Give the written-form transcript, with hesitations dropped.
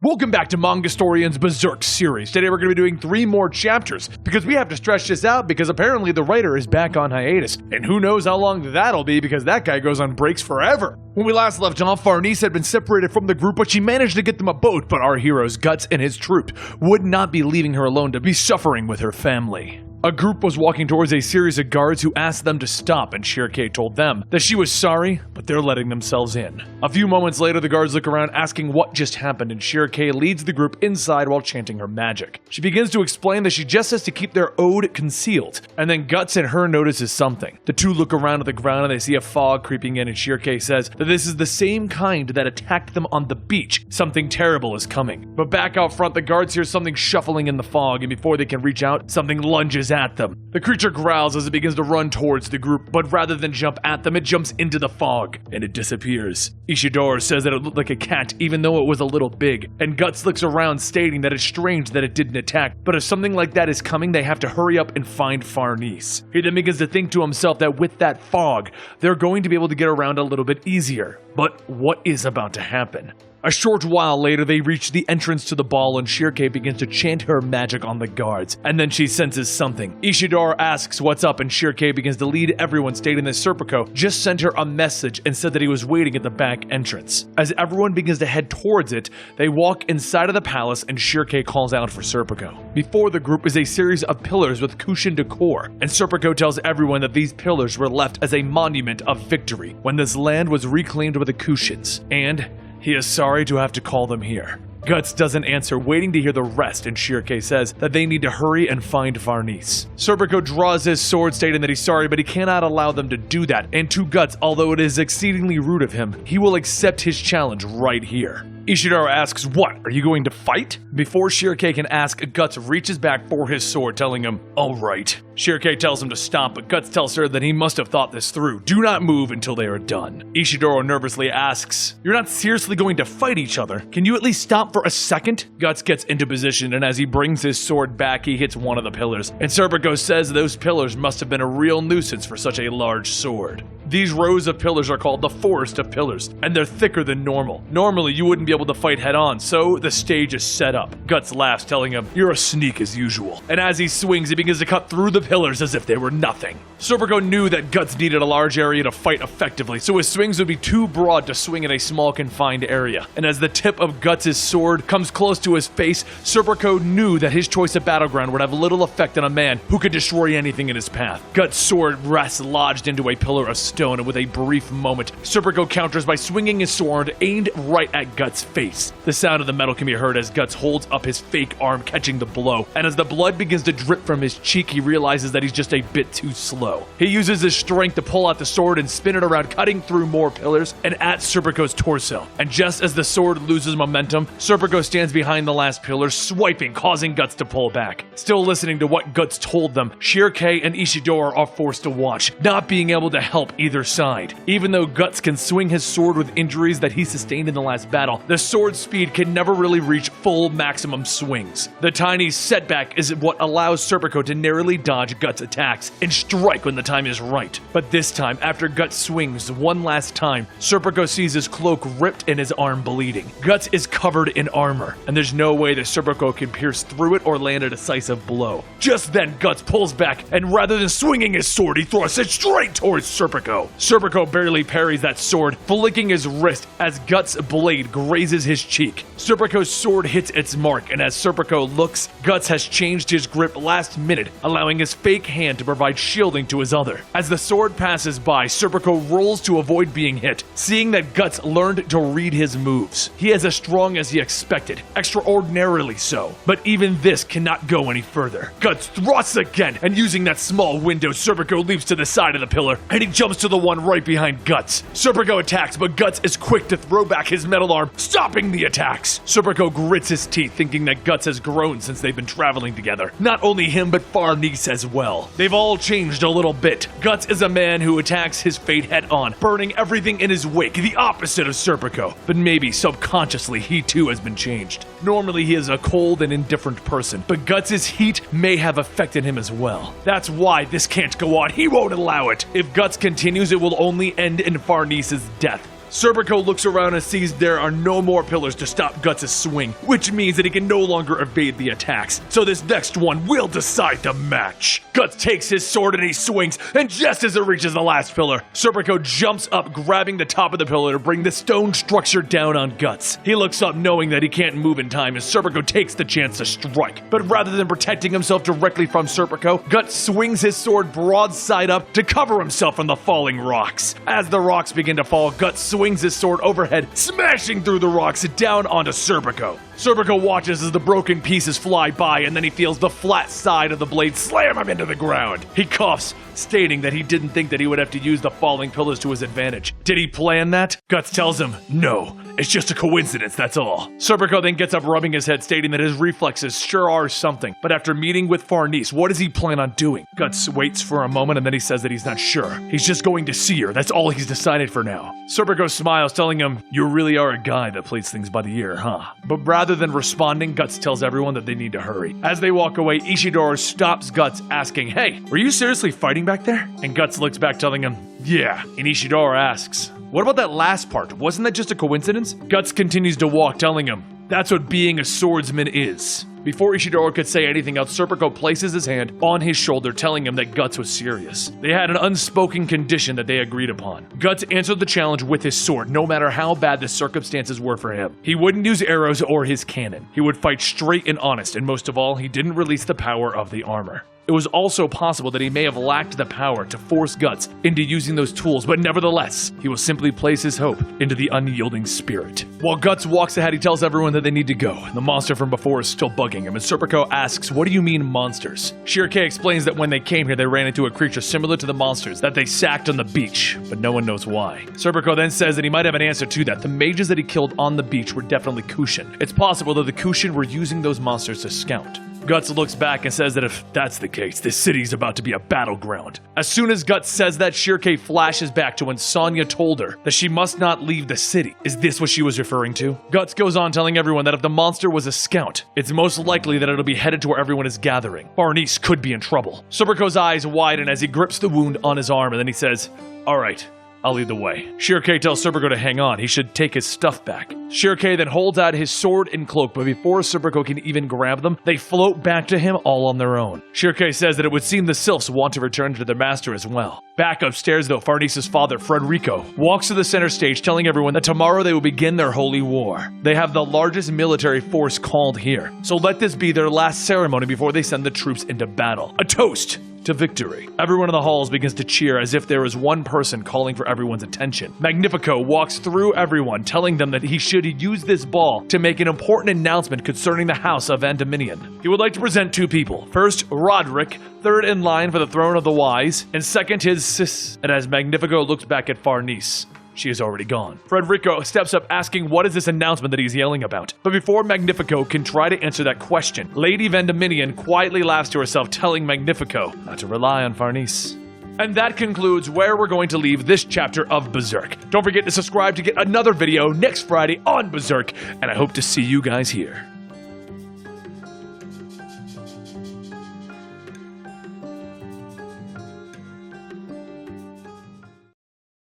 Welcome back to Mangastorian's Berserk series. Today we're going to be doing 3 more chapters, because we have to stretch this out because apparently the writer is back on hiatus. And who knows how long that'll be because that guy goes on breaks forever. When we last left off, Farnese had been separated from the group, but she managed to get them a boat, but our hero's Guts and his troop would not be leaving her alone to be suffering with her family. A group was walking towards a series of guards who asked them to stop, and Shirkei told them that she was sorry, but they're letting themselves in. A few moments later, the guards look around asking what just happened, and Shirkei leads the group inside while chanting her magic. She begins to explain that she just has to keep their ode concealed, and then Guts and her notices something. The two look around at the ground and they see a fog creeping in, and Shirkei says that this is the same kind that attacked them on the beach. Something terrible is coming. But back out front, the guards hear something shuffling in the fog, and before they can reach out, something lunges at them. The creature growls as it begins to run towards the group, but rather than jump at them, it jumps into the fog, and it disappears. Ishidori says that it looked like a cat, even though it was a little big, and Guts looks around stating that it's strange that it didn't attack, but if something like that is coming, they have to hurry up and find Farnese. He then begins to think to himself that with that fog, they're going to be able to get around a little bit easier. But what is about to happen? A short while later, they reach the entrance to the ball and Shirkei begins to chant her magic on the guards, and then she senses something. Ishidori asks what's up and Shirkei begins to lead everyone, stating that Serpico just sent her a message and said that he was waiting at the back entrance. As everyone begins to head towards it, they walk inside of the palace and Shirkei calls out for Serpico. Before the group is a series of pillars with Kushin decor, and Serpico tells everyone that these pillars were left as a monument of victory when this land was reclaimed by the Kushins, and he is sorry to have to call them here. Guts doesn't answer, waiting to hear the rest, and Shirkei says that they need to hurry and find Farnese. Serpico draws his sword, stating that he's sorry, but he cannot allow them to do that, and to Guts, although it is exceedingly rude of him, he will accept his challenge right here. Ishidori asks, "What, are you going to fight?" Before Shirkei can ask, Guts reaches back for his sword, telling him, "Alright." Shirkei tells him to stop, but Guts tells her that he must have thought this through. Do not move until they are done. Ishidori nervously asks, "You're not seriously going to fight each other? Can you at least stop for a second?" Guts gets into position, and as he brings his sword back, he hits one of the pillars, and Serpico says those pillars must have been a real nuisance for such a large sword. These rows of pillars are called the Forest of Pillars, and they're thicker than normal. Normally, you wouldn't be able to fight head-on, so the stage is set up. Guts laughs, telling him, "You're a sneak as usual." And as he swings, he begins to cut through the pillars as if they were nothing. Serpico knew that Guts needed a large area to fight effectively, so his swings would be too broad to swing in a small confined area. And as the tip of Guts' sword comes close to his face, Serpico knew that his choice of battleground would have little effect on a man who could destroy anything in his path. Guts' sword rests lodged into a pillar of stone, and with a brief moment, Serpico counters by swinging his sword aimed right at Guts' face. The sound of the metal can be heard as Guts holds up his fake arm, catching the blow, and as the blood begins to drip from his cheek, he realizes that he's just a bit too slow. He uses his strength to pull out the sword and spin it around, cutting through more pillars and at Serpico's torso. And just as the sword loses momentum, Serpico stands behind the last pillar, swiping, causing Guts to pull back. Still listening to what Guts told them, Shirkei and Ishidori are forced to watch, not being able to help either side. Even though Guts can swing his sword with injuries that he sustained in the last battle, the sword's speed can never really reach full maximum swings. The tiny setback is what allows Serpico to narrowly dodge Guts' attacks and strike when the time is right. But this time, after Guts swings one last time, Serpico sees his cloak ripped and his arm bleeding. Guts is covered in armor, and there's no way that Serpico can pierce through it or land a decisive blow. Just then, Guts pulls back, and rather than swinging his sword, he thrusts it straight towards Serpico. Serpico barely parries that sword, flicking his wrist as Guts' blade grazes his cheek. Serpico's sword hits its mark, and as Serpico looks, Guts has changed his grip last minute, allowing his fake hand to provide shielding to his other. As the sword passes by, Serpico rolls to avoid being hit, seeing that Guts learned to read his moves. He is as strong as he expected, extraordinarily so, but even this cannot go any further. Guts thrusts again, and using that small window, Serpico leaps to the side of the pillar, and he jumps to the one right behind Guts. Serpico attacks, but Guts is quick to throw back his metal arm, stopping the attacks. Serpico grits his teeth, thinking that Guts has grown since they've been traveling together. Not only him, but Farnese as well. They've all changed a little bit. Guts is a man who attacks his fate head-on, burning everything in his wake, the opposite of Serpico. But maybe subconsciously, he too has been changed. Normally, he is a cold and indifferent person, but Guts' heat may have affected him as well. That's why this can't go on. He won't allow it. If Guts continues, it will only end in Farnese's death. Serpico looks around and sees there are no more pillars to stop Guts' swing, which means that he can no longer evade the attacks. So this next one will decide the match. Guts takes his sword and he swings, and just as it reaches the last pillar, Serpico jumps up, grabbing the top of the pillar to bring the stone structure down on Guts. He looks up knowing that he can't move in time as Serpico takes the chance to strike. But rather than protecting himself directly from Serpico, Guts swings his sword broadside up to cover himself from the falling rocks. As the rocks begin to fall, Guts swings his sword overhead, smashing through the rocks down onto Serpico. Serpico watches as the broken pieces fly by, and then he feels the flat side of the blade slam him into the ground. He coughs, stating that he didn't think that he would have to use the falling pillars to his advantage. Did he plan that? Guts tells him, no, it's just a coincidence, that's all. Serpico then gets up, rubbing his head, stating that his reflexes sure are something. But after meeting with Farnese, what does he plan on doing? Guts waits for a moment and then he says that he's not sure. He's just going to see her, that's all he's decided for now. Serpico smiles, telling him, you really are a guy that plays things by the ear, huh? But rather than responding, Guts tells everyone that they need to hurry. As they walk away, Ishidori stops Guts, asking, hey, were you seriously fighting back there? And Guts looks back, telling him, yeah. And Ishidori asks, what about that last part? Wasn't that just a coincidence? Guts continues to walk, telling him, that's what being a swordsman is. Before Ishidori could say anything else, Serpico places his hand on his shoulder, telling him that Guts was serious. They had an unspoken condition that they agreed upon. Guts answered the challenge with his sword, no matter how bad the circumstances were for him. He wouldn't use arrows or his cannon. He would fight straight and honest, and most of all, he didn't release the power of the armor. It was also possible that he may have lacked the power to force Guts into using those tools, but nevertheless, he will simply place his hope into the unyielding spirit. While Guts walks ahead, he tells everyone that they need to go. The monster from before is still bugging him, and Serpico asks, what do you mean monsters? Shirkei explains that when they came here, they ran into a creature similar to the monsters that they sacked on the beach, but no one knows why. Serpico then says that he might have an answer to that. The mages that he killed on the beach were definitely Kushin. It's possible that the Kushin were using those monsters to scout. Guts looks back and says that if that's the case, this city's about to be a battleground. As soon as Guts says that, Shirkei flashes back to when Sonya told her that she must not leave the city. Is this what she was referring to? Guts goes on telling everyone that if the monster was a scout, it's most likely that it'll be headed to where everyone is gathering. Farnese could be in trouble. Serpico's eyes widen as he grips the wound on his arm, and then he says, alright, I'll lead the way. Shirkei tells Serpico to hang on. He should take his stuff back. Shirkei then holds out his sword and cloak, but before Serpico can even grab them, they float back to him all on their own. Shirkei says that it would seem the sylphs want to return to their master as well. Back upstairs, though, Farnese's father, Frederico, walks to the center stage, telling everyone that tomorrow they will begin their holy war. They have the largest military force called here, so let this be their last ceremony before they send the troops into battle. A toast to victory. Everyone in the halls begins to cheer as if there is one person calling for everyone's attention. Magnifico walks through everyone, telling them that he should use this ball to make an important announcement concerning the house of Vandeminion. He would like to present two people. First, Roderick, third in line for the throne of the wise, and second his sis. And as Magnifico looks back at Farnese, she is already gone. Frederico steps up asking what is this announcement that he's yelling about. But before Magnifico can try to answer that question, Lady Vandeminion quietly laughs to herself, telling Magnifico not to rely on Farnese. And that concludes where we're going to leave this chapter of Berserk. Don't forget to subscribe to get another video next Friday on Berserk, and I hope to see you guys here.